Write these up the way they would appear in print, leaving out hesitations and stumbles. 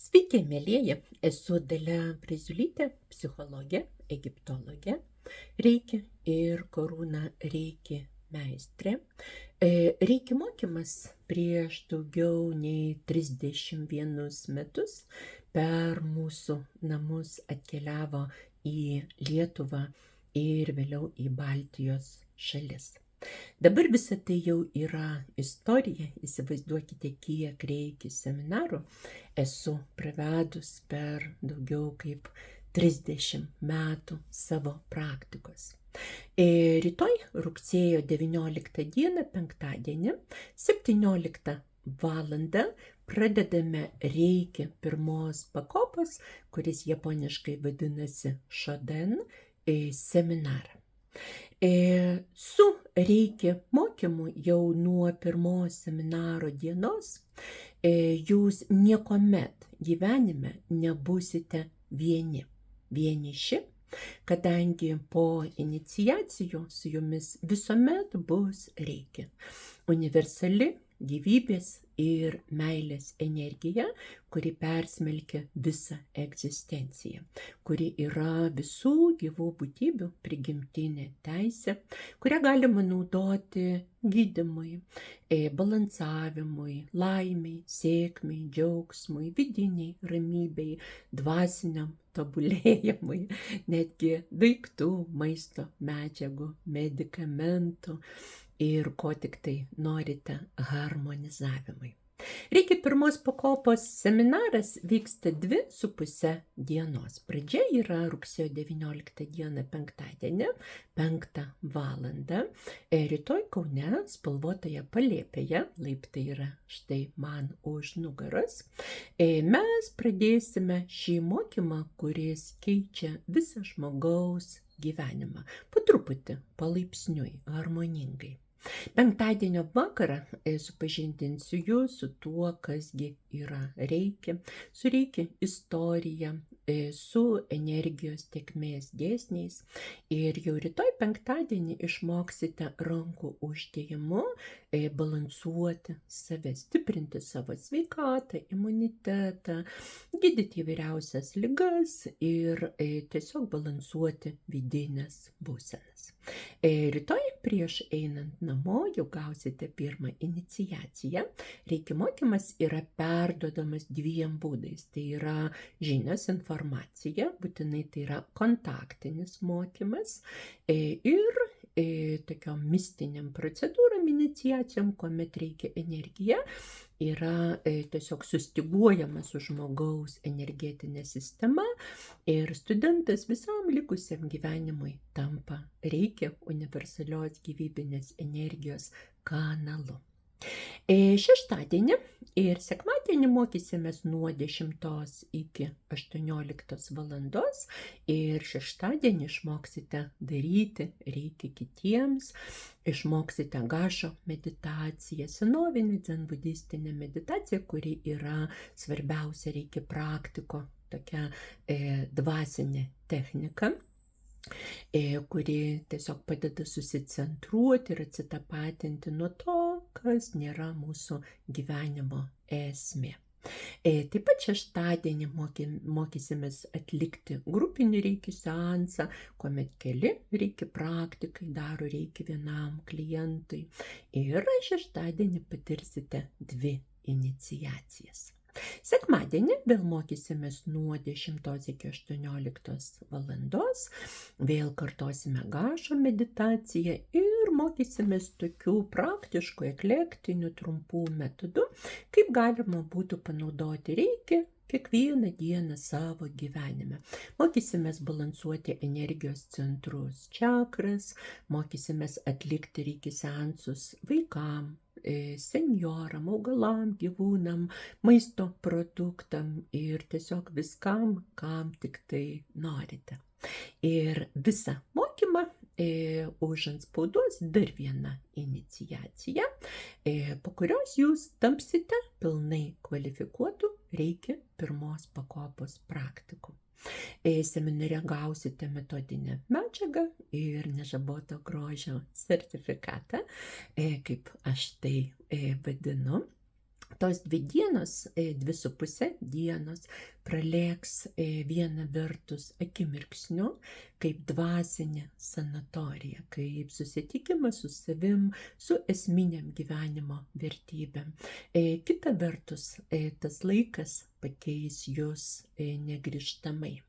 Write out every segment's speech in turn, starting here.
Sveiki, mielieji, esu Dalia Preziulytė, psichologė, egiptologė, reiki ir karūna reiki meistrė. Reiki mokymas prieš daugiau nei 31 metus per mūsų namus atkeliavo į Lietuvą ir vėliau į Baltijos šalis. Dabar visa tai jau yra istorija, įsivaizduokite, kiek reiki seminarų esu pravedus per daugiau kaip 30 metų savo praktikos. Rytoj, rugsėjo 19 dieną, penktadienį, 17 valandą pradedame reiki pirmos pakopos, kuris japoniškai vadinasi Shoden, seminarą. Su reiki mokymu jau nuo pirmos seminaro dienos jūs niekuomet gyvenime nebūsite vieniši, kadangi po iniciacijų su jumis visuomet bus reiki. Universali gyvybės ir meilės energija, kuri persmelkia visą egzistenciją, kuri yra visų gyvų būtybių prigimtinė teisė, kurią galima naudoti gydymui, balansavimui, laimiai, sėkmei, džiaugsmui, vidiniai ramybei, dvasiniam tobulėjimui, netgi daiktų, maisto medžiagų, medikamentų ir ko tik tai norite harmonizavimui. Reiki pirmos pakopos seminaras vyksta 2,5 dienos. Pradžia yra rugsėjo 19 dieną penktadienį, 5 valandą. Rytoj Kaune, spalvotoje palėpėje, laiptai yra štai man už nugaros. Mes pradėsime šį mokymą, kuris keičia visą žmogaus gyvenimą. Po truputį, palaipsniui, harmoningai. Penktadienio vakarą supažindinsiu jūs su tuo, kasgi yra reiki, su reiki istorija, su energijos tėkmės dėsniais. Ir jau rytoj penktadienį išmoksite rankų uždėjimu balansuoti save, stiprinti savo sveikatą, imunitetą, gydyti įvairiausias ligas ir tiesiog balansuoti vidinės būsenas. Rytoj prieš einant namo jau gausite pirmą iniciaciją. Reiki mokymas yra perduodamas 2 būdais. Tai yra žinios, informacija, būtinai tai yra kontaktinis mokymas ir tokiom mistiniam procedūram, iniciacijom, kuomet reikia energija, yra tiesiog sustyguojama su žmogaus energetinė sistema ir studentas visam likusiam gyvenimui tampa reiki universalios gyvybinės energijos kanalu. Šeštadienį ir sekmadienį mokysimės nuo 10 iki 18 valandos ir šeštadienį išmoksite daryti reiki kitiems, išmoksite gašo meditaciją, senovinę dzenbudistinę meditaciją, kuri yra svarbiausia reiki praktiko, tokia dvasinė technika, kuri tiesiog padeda susicentruoti ir atsitapatinti nuo to, kas nėra mūsų gyvenimo esmė. Taip pat šeštadienį mokysimės atlikti grupinį reiki seansą, kuomet keli reiki praktikai daro reiki vienam klientui ir šeštadienį patirsite 2 iniciacijas. Sekmadienį vėl mokysimės nuo 10 iki 18 valandos, vėl kartosime gašo meditaciją ir mokysimės tokių praktiškų, eklektinių, trumpų metodų, kaip galima būtų panaudoti reiki kiekvieną dieną savo gyvenime. Mokysimės balansuoti energijos centrus, čakras, mokysimės atlikti reiki seansus vaikam, senjoram, augalam, gyvūnam, maisto produktam ir tiesiog viskam, kam tik tai norite. Ir visą mokymą užantspauduos dar viena iniciacija, po kurios jūs tampsite pilnai kvalifikuotų reiki pirmos pakopos praktikų. Seminare gausite metodinę medžiagą ir nežaboto grožio sertifikatą, kaip aš tai vadinu. tos 2 dienos, 2,5 dienos pralėks viena vertus akimirksniu, kaip dvasinė sanatorija, kaip susitikimas su savim, su esminiam gyvenimo vertybėm. Kita vertus, tas laikas pakeis jūs negrįžtamai.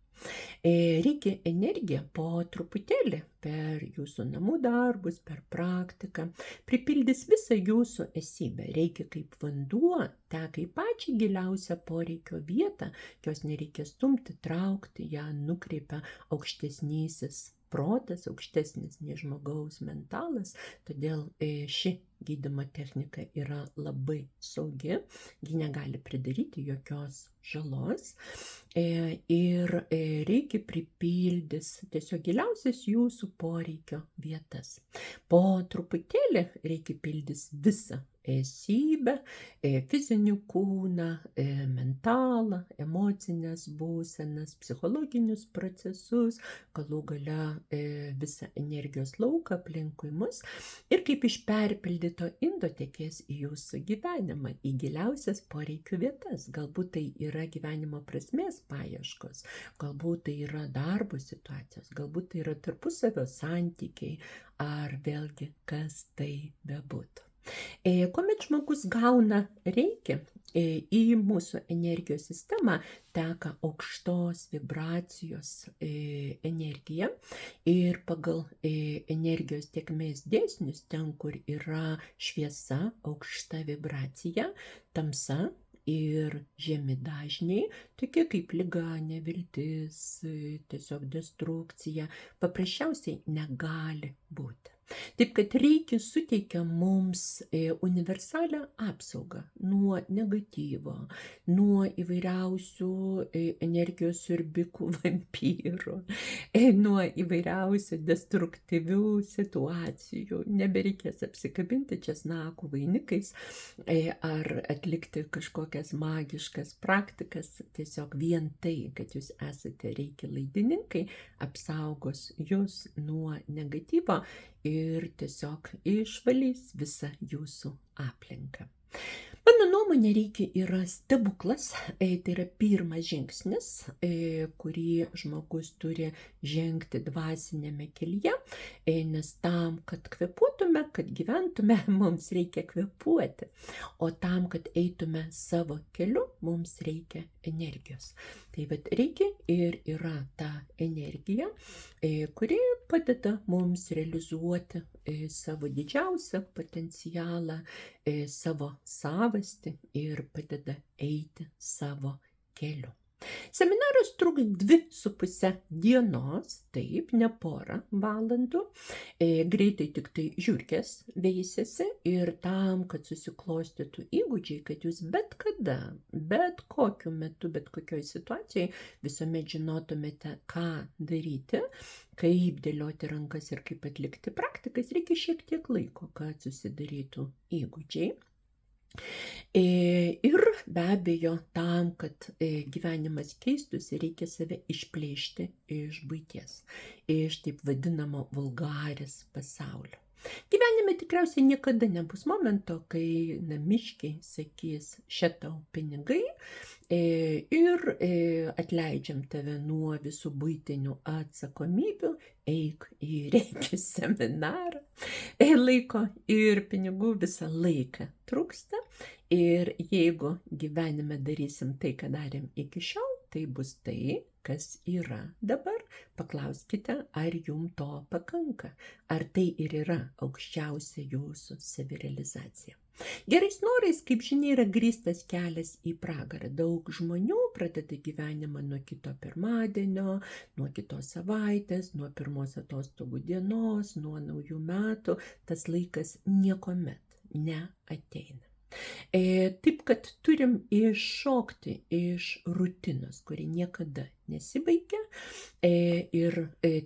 Reikia energiją po truputėlį per jūsų namų darbus, per praktiką, pripildys visą jūsų esybę. Reikia kaip vanduo, teka į pačią giliausią poreikio vietą, jos nereikia stumti, traukti, ją nukreipia aukštesnysis protas, aukštesnis nei žmogaus mentalas, todėl ši gydymo technika yra labai saugi, ji negali pridaryti jokios žalos ir reikia pripildys tiesiog giliausias jūsų poreikio vietas. Po truputėlį reikia pildys visą esybę, fizinį kūną, mentalą, emocinės būsenas, psichologinius procesus, galų gale visą energijos lauką aplinkui mus ir kaip iš perpildyto indo tekės į jūsų gyvenimą, į giliausias poreikių vietas. Galbūt tai yra gyvenimo prasmės paieškos, galbūt tai yra darbo situacijos, galbūt tai yra tarpusavio santykiai, ar vėlgi kas tai bebūtų. Kuomet žmogus gauna reiki, į mūsų energijos sistemą teka aukštos vibracijos energija ir pagal energijos tėkmės dėsnius, ten, kur yra šviesa, aukšta vibracija, tamsa ir žemi dažniai, tokie kaip liga, neviltis, tiesiog destrukcija, paprasčiausiai negali būti. Taip kad reiki suteikia mums universalią apsaugą nuo negatyvo, nuo įvairiausių energijos siurbikų vampyrų, nuo įvairiausių destruktyvių situacijų. Nebereikės apsikabinti česnakų vainikais ar atlikti kažkokias magiškas praktikas. Tiesiog vien tai, kad jūs esate reiki laidininkai, apsaugos jūs nuo negatyvo ir tiesiog išvalys visą jūsų aplinką. Mano nuomonė, reiki yra stebuklas, tai yra pirmas žingsnis, kurį žmogus turi žengti dvasinėme kelyje, nes tam, kad kvėpuotume, kad gyventume, mums reikia kvėpuoti, o tam, kad eitume savo keliu, mums reikia energijos. Tai vat reikia ir yra ta energija, kuri padeda mums realizuoti savo didžiausią potencialą, savo savastį ir padeda eiti savo keliu. Seminaras truks 2,5 dienos, taip, ne porą valandų, greitai tik tai žiurkės veisiasi ir tam, kad susiklostytų įgūdžiai, kad jūs bet kada, bet kokiu metu, bet kokioj situacijai visuomet žinotumėte, ką daryti, kaip dėlioti rankas ir kaip atlikti praktikas, reikia šiek tiek laiko, kad susidarytų įgūdžiai. Ir be abejo, tam, kad gyvenimas keistųsi, reikia save išplėšti iš buities, iš taip vadinamo vulgaris pasaulio. Gyvenime tikriausiai niekada nebus momento, kai namiškiai sakys, še tau pinigai ir atleidžiam tave nuo visų buitinių atsakomybių, eik į reiki seminarą. Laiko ir pinigų visą laiką trūksta ir jeigu gyvenime darysim tai, ką darėm iki šiol, tai bus tai, kas yra dabar. Paklauskite, ar jums to pakanka, ar tai ir yra aukščiausia jūsų savirealizacija. Gerais norais, kaip žinia, yra grįstas kelias į pragarą. Daug žmonių pradeda gyvenimą nuo kito pirmadienio, nuo kitos savaitės, nuo pirmos atostogų dienos, nuo naujų metų. Tas laikas niekuomet neateina. Taip, kad turim iššokti iš rutinos, kuri niekada nesibaigia ir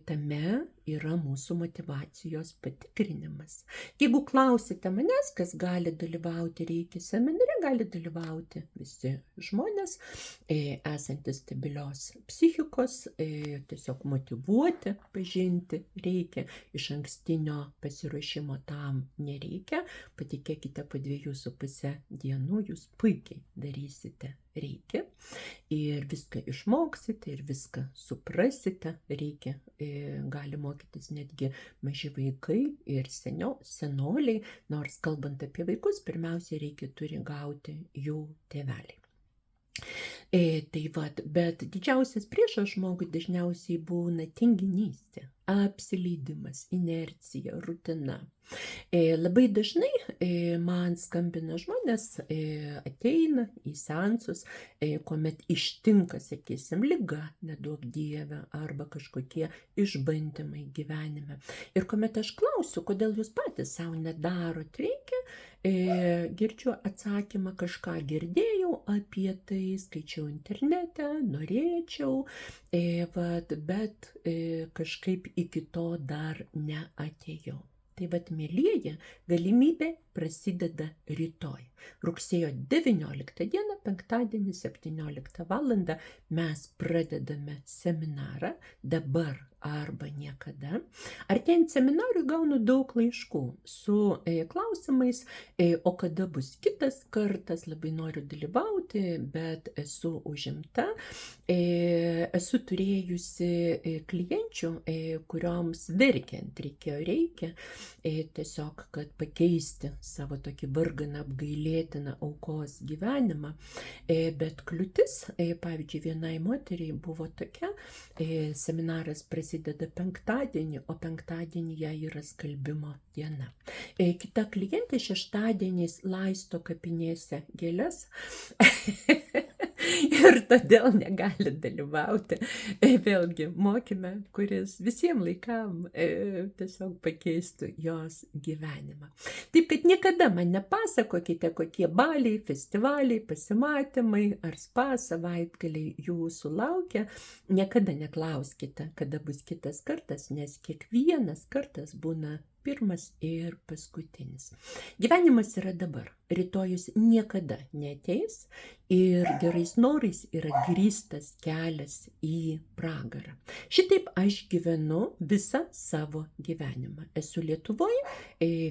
tame yra mūsų motyvacijos patikrinimas. Jeigu klausite manęs, kas gali dalyvauti reiki seminare, gali dalyvauti visi žmonės, esantis stabilios psichikos, tiesiog motyvuoti, pažinti reikia, iš ankstinio pasiruošimo tam nereikia, patikėkite, po 2,5 dienų jūs puikiai darysite reikia ir viską išmoksite ir viską suprasite. Reikia gali mokytis netgi maži vaikai ir senoliai, nors kalbant apie vaikus, pirmiausia reikia turi gauti jų tėveliai. Tai vat, bet didžiausias priešas žmogui dažniausiai būna tinginystė, apsileidimas, inercija, rutina. Labai dažnai man skambina žmonės, ateina į seansus, kuomet ištinka, sakysim, liga, neduok Dieve, arba kažkokie išbandymai gyvenime. Ir kuomet aš klausiu, kodėl jūs patys savo nedarot reikia, girdžiu atsakymą, kažką girdėjau apie tai, skaičiau internete, norėčiau, bet kažkaip iki to dar neatėjau. Tai vat, mielieji, galimybė prasideda rytoj. Rugsėjo 19 dieną, penktadienį, 17 val. Mes pradedame seminarą, dabar arba niekada. Artėjant seminarui gaunu daug laiškų su klausimais, o kada bus kitas kartas, labai noriu dalyvauti, bet esu užimta. Esu turėjusi klienčių, kurioms verkiant reikia, tiesiog, kad pakeisti savo tokį varganą, apgailėtiną aukos gyvenimą. Bet kliūtis, pavyzdžiui, vienai moteriai buvo tokia, seminaras prasideda penktadienį, o penktadienį jai yra skalbimo diena. Kita klientė šeštadieniais laisto kapinėse gėles ir todėl negali dalyvauti. Vėlgi, mokyme, kuris visiems laikam tiesiog pakeistų jos gyvenimą. Taip, kad niekada man nepasakokite, kokie baliai, festivaliai, pasimatymai ar spa savaitgaliai jūsų laukia. Niekada neklauskite, kada bus kitas kartas, nes kiekvienas kartas būna pirmas ir paskutinis. Gyvenimas yra dabar, rytojus niekada neateis ir gerais norais yra grįstas kelias į pragarą. Šitaip aš gyvenu visą savo gyvenimą. Esu Lietuvoje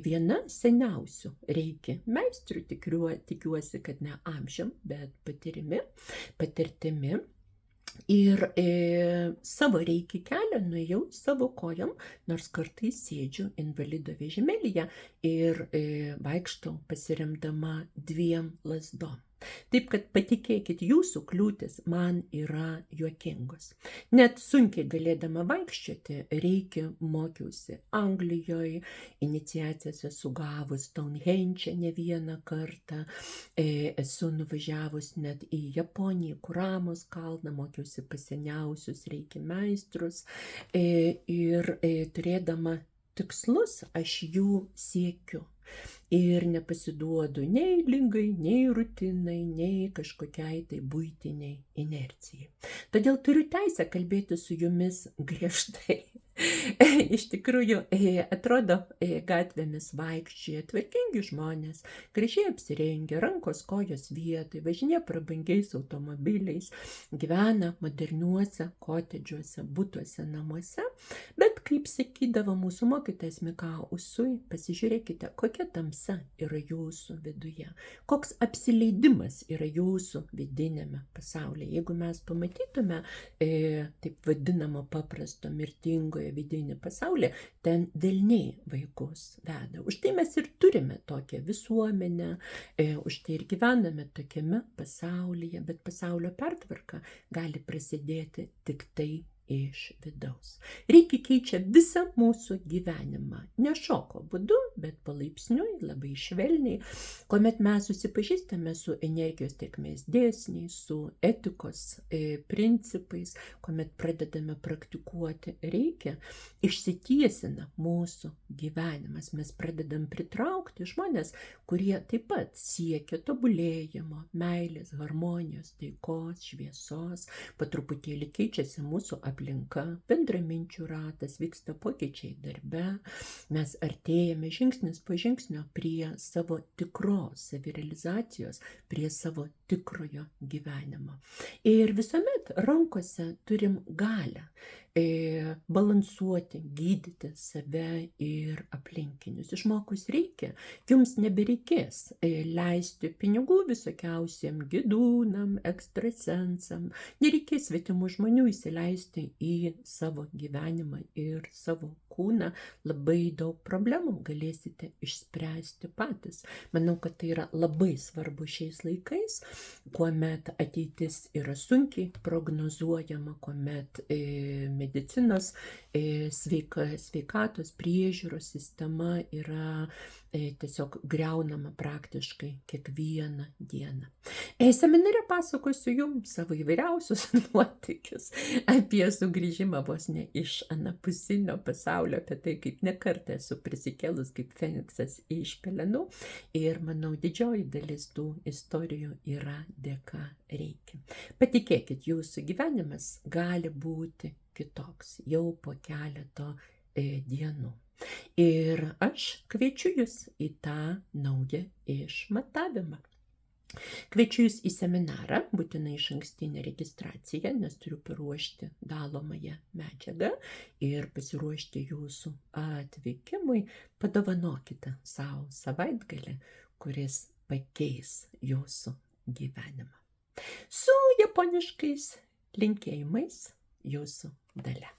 viena seniausių reiki meistrių, tikiuosi, kad ne amžiam, bet patirtimi. Ir savo reiki kelią nuėjau savo kojom, nors kartais sėdžiu invalido vežimėlyje ir vaikštau pasiremdama 2 lazdom. Taip, kad patikėkit, jūsų kliūtis man yra juokingos. Net sunkiai galėdama vaikščioti, reikia mokiausi Anglijoje, iniciacijas esu gavus Stonehenge ne vieną kartą, esu nuvažiavus net į Japoniją, Kuramos kalną, mokiausi pas seniausius reiki meistrus ir turėdama tikslus, aš jų siekiu. Ir nepasiduodu nei ligai, nei rutinai, nei kažkokiai tai buitiniai inercijai. Todėl turiu teisę kalbėti su jumis griežtai. Iš tikrųjų, atrodo, gatvėmis vaikščioja tvarkingi žmonės, gražiai apsirengę, rankos kojos vietoj, važinėja prabangiais automobiliais, gyvena moderniuose kotedžiuose, butuose, namuose. Bet, kaip sakydavo mūsų mokytojas Mikao Usui, pasižiūrėkite, kokia tamsa yra jūsų viduje, koks apsileidimas yra jūsų vidinėme pasaulyje. Jeigu mes pamatytume taip vadinamo paprasto mirtingojo vidinį pasaulį, ten velniai vaikus veda. Už tai mes ir turime tokią visuomenę, už tai ir gyvename tokiame pasaulyje, bet pasaulio pertvarka gali prasidėti tik tai iš vidaus. Reikia keičia visą mūsų gyvenimą. Ne šoko būdu, bet palaipsniui, labai švelniai, kuomet mes susipažįstame su energijos tėkmės dėsniais, su etikos principais, kuomet pradedame praktikuoti reikia, išsitiesina mūsų gyvenimas. Mes pradedam pritraukti žmonės, kurie taip pat siekia tobulėjimo, meilės, harmonijos, taikos, šviesos. Po truputėlį keičiasi mūsų aplinka, bendraminčių ratas, vyksta pokyčiai darbe, mes artėjame žingsnis po žingsnio prie savo tikros savirealizacijos, prie savo tikrojo gyvenimo. Ir visuomet rankose turim galią balansuoti, gydyti save ir aplinkinius. Išmokus reikia, jums nebereikės leisti pinigų visokiausiem gidūnam, ekstrasensam, nereikės svetimų žmonių įsileisti į savo gyvenimą ir savo kūną, labai daug problemų galėsite išspręsti patys. Manau, kad tai yra labai svarbu šiais laikais, kuomet ateitis yra sunkiai prognozuojama, kuomet medicinos sveikatos priežiūros sistema yra tiesiog griaunama praktiškai kiekvieną dieną. Seminare pasakosiu jums savo įvairiausius nuotykius apie sugrįžimą vos ne iš anapusinio pasaulio, apie tai, kaip nekartą esu prisikėlus kaip Feniksas iš pelenų, ir manau, didžioji dalis tų istorijų yra dėka Reiki. Patikėkit, jūsų gyvenimas gali būti kitoks jau po keleto dienų. Ir aš kviečiu jūs į tą naują išmatavimą. Kviečiu jūs į seminarą, būtinai išankstinę registraciją, nes turiu paruošti dalomąją medžiagą ir pasiruošti jūsų atvykimui. Padovanokite savo savaitgalį, kuris pakeis jūsų gyvenimą. Su japoniškais linkėjimais, jūsų Dalia.